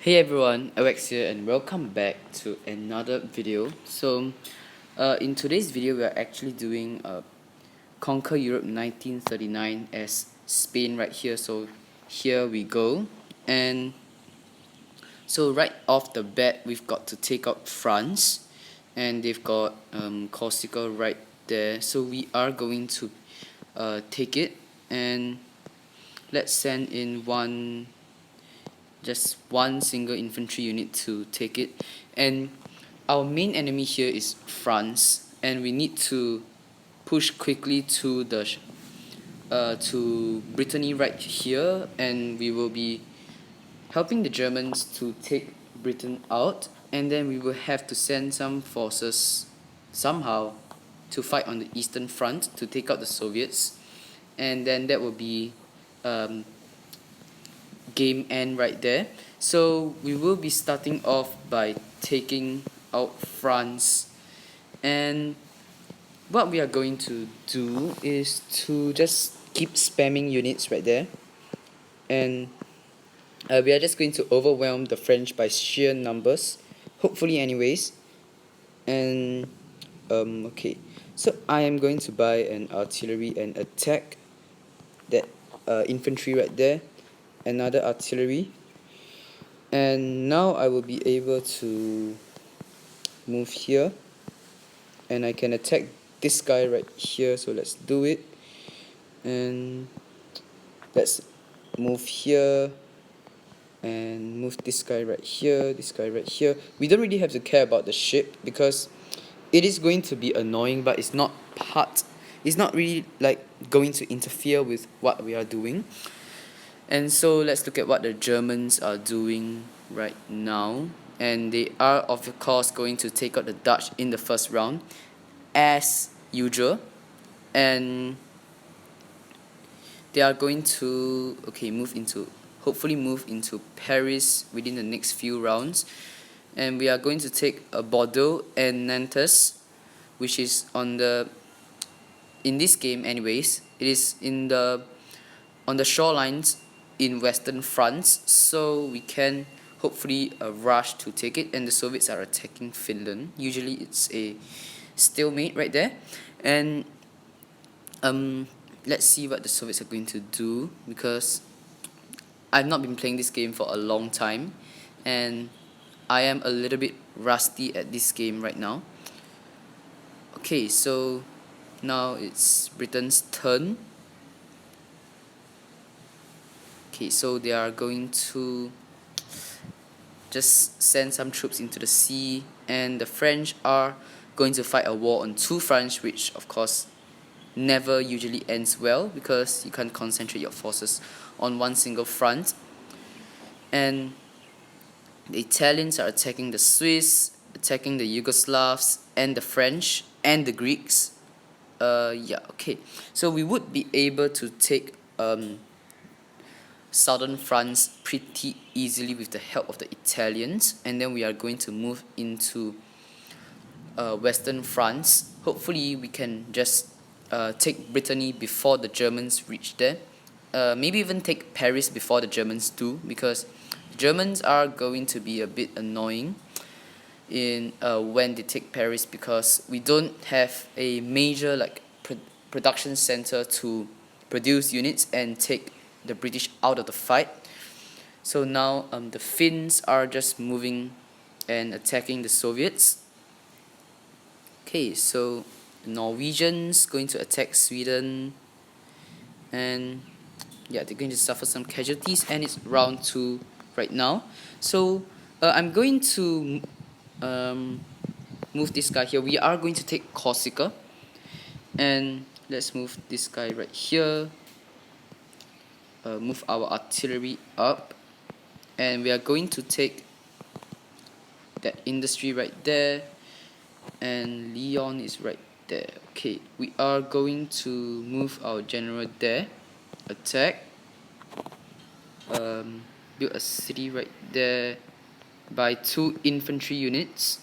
Hey everyone, Alex here and welcome back to another video. In today's video we are actually doing Conquer Europe 1939 as Spain right here. So here we go. And so right off the bat we've got to take out France, and they've got Corsica right there. So we are going to take it, and let's send in just one single infantry unit to take it. And our main enemy here is France, and we need to push quickly to to Brittany right here, and we will be helping the Germans to take Britain out, and then we will have to send some forces somehow to fight on the Eastern Front to take out the Soviets, and then that will be game end right there. So we will be starting off by taking out France, and what we are going to do is to just keep spamming units right there, and we are just going to overwhelm the French by sheer numbers, hopefully anyways. And okay, so I am going to buy an artillery and attack that infantry right there, another artillery, and now I will be able to move here, and I can attack this guy right here. So let's do it, and let's move here and move this guy right here, this guy right here. We don't really have to care about the ship because it is going to be annoying, but it's not really like going to interfere with what we are doing. And so let's look at what the Germans are doing right now. And they are of course going to take out the Dutch in the first round as usual. And they are going to hopefully move into Paris within the next few rounds. And we are going to take Bordeaux and Nantes, which is in this game anyways, it is on the shorelines in Western France, so we can hopefully rush to take it. And the Soviets are attacking Finland. Usually it's a stalemate right there. And let's see what the Soviets are going to do, because I've not been playing this game for a long time and I am a little bit rusty at this game right now. Okay, so now it's Britain's turn. Okay, so they are going to just send some troops into the sea, and the French are going to fight a war on two fronts, which of course never usually ends well because you can't concentrate your forces on one single front. And the Italians are attacking the Swiss, attacking the Yugoslavs and the French and the Greeks. Okay, so we would be able to take southern France pretty easily with the help of the Italians, and then we are going to move into western France. Hopefully we can just take Brittany before the Germans reach there. Maybe even take Paris before the Germans do, because the Germans are going to be a bit annoying in when they take Paris, because we don't have a major production center to produce units and take the British out of the fight. So now the Finns are just moving and attacking the Soviets. Okay, so the Norwegians going to attack Sweden, and yeah, they're going to suffer some casualties, and it's round 2 right now. So I'm going to move this guy here. We are going to take Corsica, and let's move this guy right here. Move our artillery up, and we are going to take that industry right there, and Lyon is right there. Okay, we are going to move our general there, attack, build a city right there by 2 infantry units.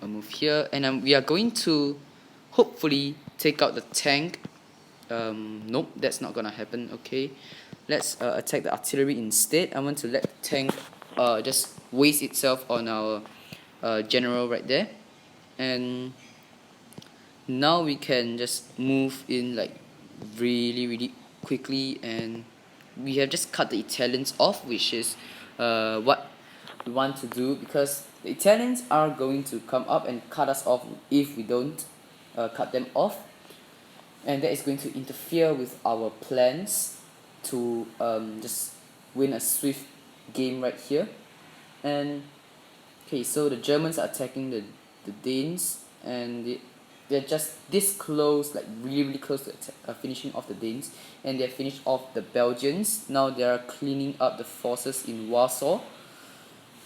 I'll move here, and we are going to hopefully take out the tank. Nope, that's not gonna happen. Okay, let's attack the artillery instead. I want to let the tank just waste itself on our general right there. And now we can just move in like really quickly, and we have just cut the Italians off, which is what we want to do, because the Italians are going to come up and cut us off if we don't cut them off, and that is going to interfere with our plans to just win a swift game right here. And okay, so the Germans are attacking the Danes, and they're just this close, like really close to finishing off the Danes, and they have finished off the Belgians. Now they are cleaning up the forces in Warsaw,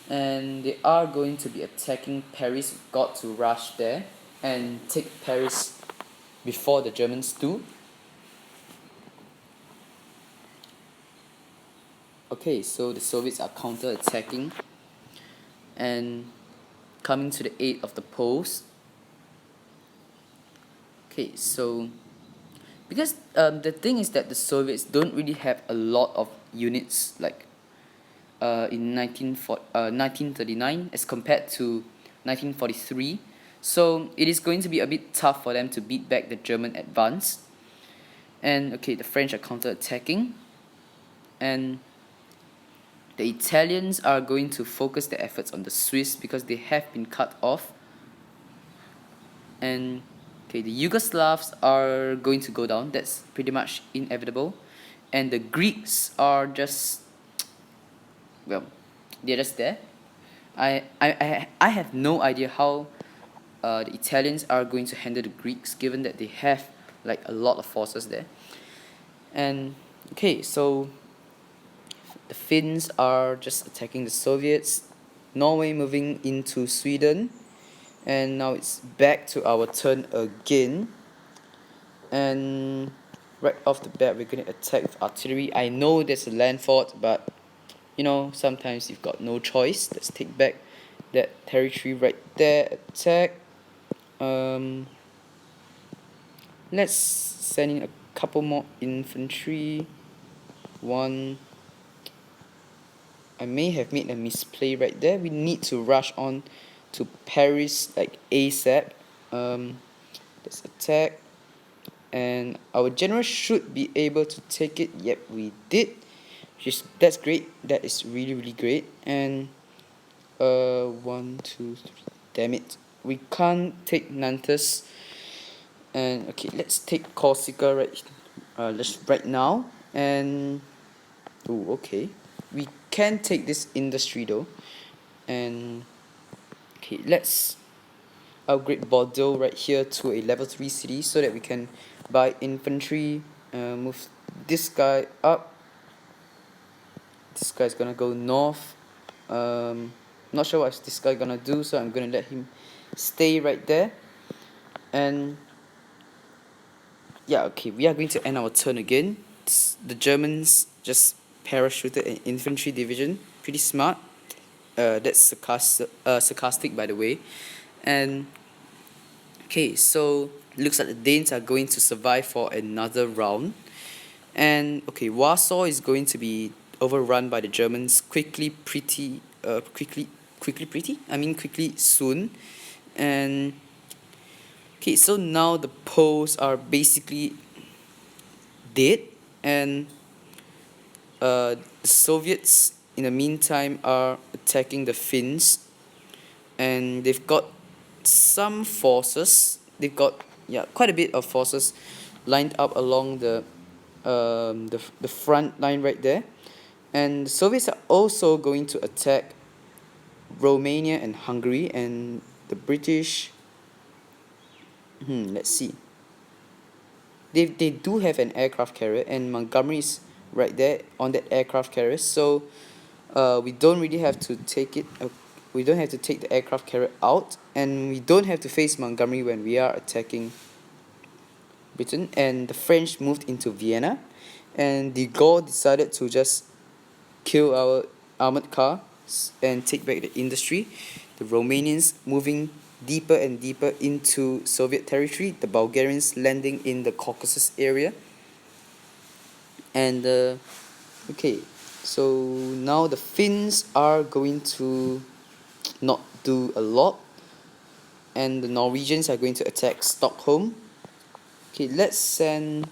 and they are going to be attacking Paris. We've got to rush there and take Paris before the Germans do. Okay, so the Soviets are counter-attacking and coming to the aid of the Poles. Okay, so because the thing is that the Soviets don't really have a lot of units like in 1939 as compared to 1943, so it is going to be a bit tough for them to beat back the German advance. And okay, the French are counter-attacking, and the Italians are going to focus their efforts on the Swiss because they have been cut off. And okay, the Yugoslavs are going to go down. That's pretty much inevitable. And the Greeks are just, well, they're just there. I have no idea how the Italians are going to handle the Greeks, given that they have like a lot of forces there. And okay, so the Finns are just attacking the Soviets. Norway moving into Sweden. And now it's back to our turn again. And right off the bat, we're going to attack with artillery. I know there's a land fort, but you know, sometimes you've got no choice. Let's take back that territory right there. Attack. Let's send in a couple more infantry. One. I may have made a misplay right there. We need to rush on to Paris like ASAP. Let's attack. And our general should be able to take it. Yep, we did. That's great. That is really great. And 1, 2, 3. Damn it, we can't take Nantes. And okay, let's take Corsica right now. And oh, okay, we can take this industry though. And okay, let's upgrade Bordeaux right here to a level 3 city so that we can buy infantry. Move this guy up. This guy's gonna go north. Not sure what this guy gonna do, so I'm gonna let him stay right there. And yeah, okay, we are going to end our turn again. The Germans just parachuted an infantry division. Pretty smart. That's sarcastic, by the way. And okay, so looks like the Danes are going to survive for another round. And okay, Warsaw is going to be overrun by the Germans quickly soon. And okay, so now the Poles are basically dead, and the Soviets in the meantime are attacking the Finns, and they've got some forces. They've got quite a bit of forces lined up along the front line right there. And the Soviets are also going to attack Romania and Hungary, and the British. Let's see. They do have an aircraft carrier, and Montgomery is right there on that aircraft carrier. So we don't really have to take it. We don't have to take the aircraft carrier out, and we don't have to face Montgomery when we are attacking Britain. And the French moved into Vienna, and de Gaulle decided to just kill our armored cars and take back the industry. The Romanians moving deeper and deeper into Soviet territory. The Bulgarians landing in the Caucasus area. And okay, So now the Finns are going to not do a lot, and the Norwegians are going to attack Stockholm. Okay, let's send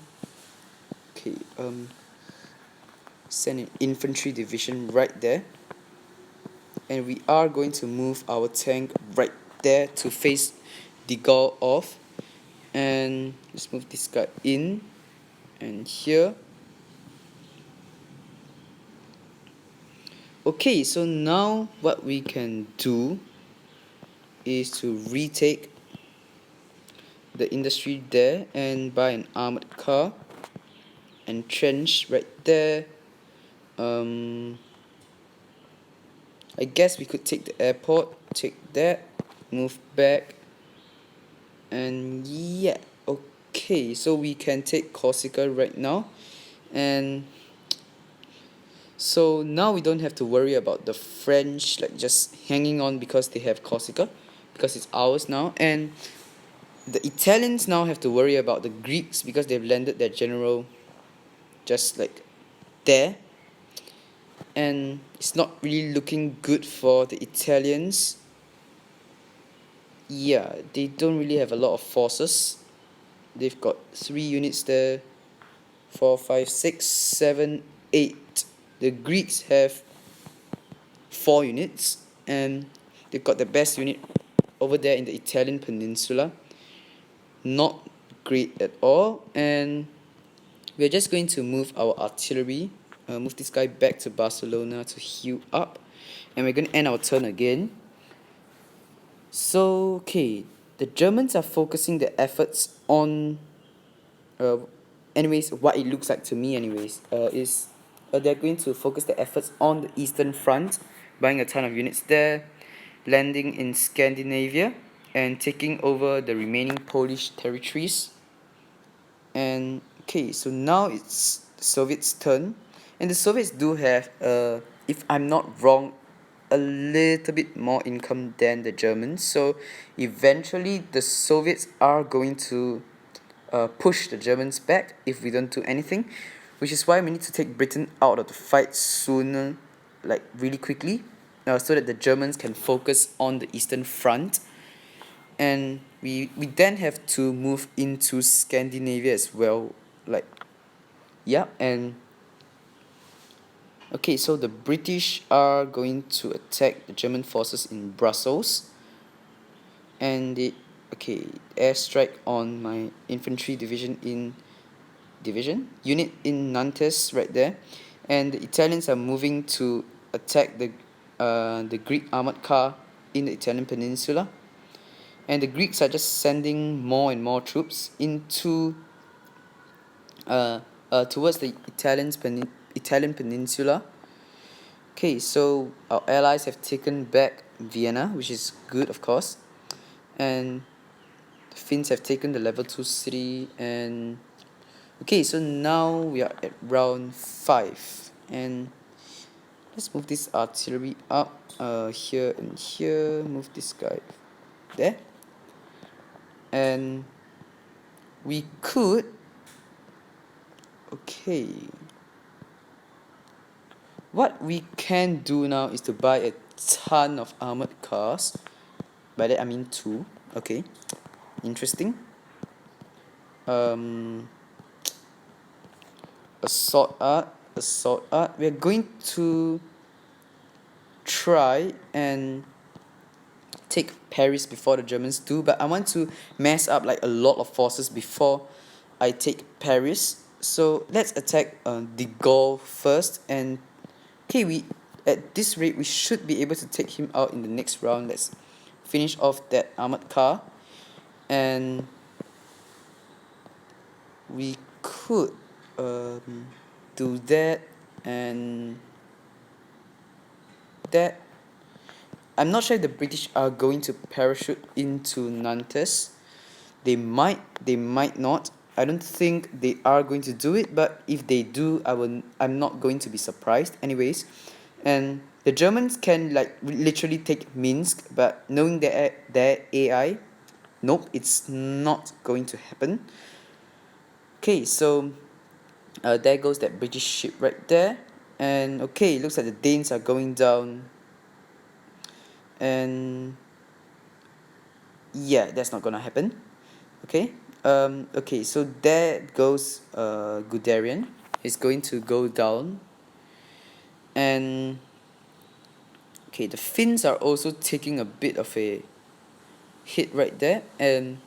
okay send an infantry division right there, and we are going to move our tank right there to face the goal off. And let's move this guy in and here. Okay, so now what we can do is to retake the industry there and buy an armored car, entrench right there. I guess we could take the airport, take that, move back, and yeah, okay, so we can take Corsica right now. And so now we don't have to worry about the French like just hanging on because they have Corsica, because it's ours now. And the Italians now have to worry about the Greeks because they've landed their general just like there, and it's not really looking good for the Italians. Yeah, they don't really have a lot of forces. They've got 3 units there, 4, 5, 6, 7, 8. The Greeks have 4 units, and they've got the best unit over there in the Italian peninsula. Not great at all. And we're just going to move our artillery, move this guy back to Barcelona to heal up, and we're going to end our turn again. So okay, the Germans are focusing their efforts on anyways, what it looks like to me anyways, is they're going to focus their efforts on the Eastern Front, buying a ton of units there, landing in Scandinavia, and taking over the remaining Polish territories. And okay, so now it's the Soviets' turn, and the Soviets do have, if I'm not wrong, a little bit more income than the Germans. So eventually, the Soviets are going to push the Germans back if we don't do anything, which is why we need to take Britain out of the fight sooner, like really quickly, so that the Germans can focus on the Eastern Front. And we then have to move into Scandinavia as well, like yeah. And okay, so the British are going to attack the German forces in Brussels, and they okay airstrike on my infantry unit in Nantes right there. And the Italians are moving to attack the Greek armored car in the Italian peninsula, and the Greeks are just sending more and more troops into towards the Italian peninsula. Okay, so our allies have taken back Vienna, which is good, of course, and the Finns have taken the level 2 city. And okay, so now we are at round 5, and let's move this artillery up, here and here, move this guy there, and we could okay, what we can do now is to buy a ton of armored cars. By that I mean 2. Okay, interesting. Assault art. We're going to try and take Paris before the Germans do, but I want to mass up like a lot of forces before I take Paris. So let's attack de Gaulle first. And okay, we at this rate we should be able to take him out in the next round. Let's finish off that armored car, and we could do that and that. I'm not sure if the British are going to parachute into Nantes. They might not. I don't think they are going to do it, but if they do, I'm not going to be surprised anyways. And the Germans can like literally take Minsk, but knowing their AI, nope, it's not going to happen. Okay, so there goes that British ship right there. And okay, it looks like the Danes are going down. And yeah, that's not gonna happen. Okay. Okay, so there goes Guderian. He's going to go down. And okay, the Finns are also taking a bit of a hit right there. And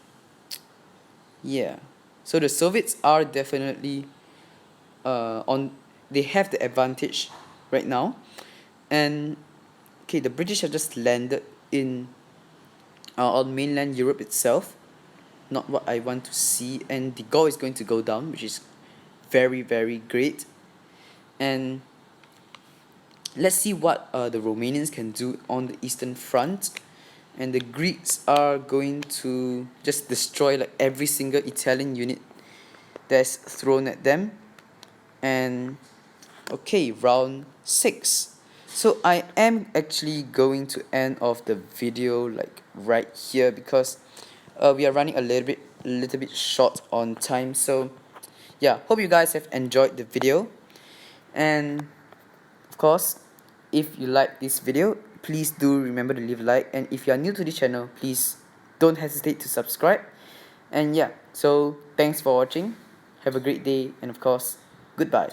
yeah, so the Soviets are definitely on. They have the advantage right now. And okay, the British have just landed in on mainland Europe itself. Not what I want to see. And the goal is going to go down, which is very, very great. And let's see what the Romanians can do on the Eastern Front. And the Greeks are going to just destroy like every single Italian unit that's thrown at them. And okay, round 6. So I am actually going to end off the video like right here, because we are running a little bit short on time. So yeah, hope you guys have enjoyed the video. And of course, if you like this video, please do remember to leave a like. And if you are new to this channel, please don't hesitate to subscribe. And yeah, so thanks for watching. Have a great day, and of course, goodbye.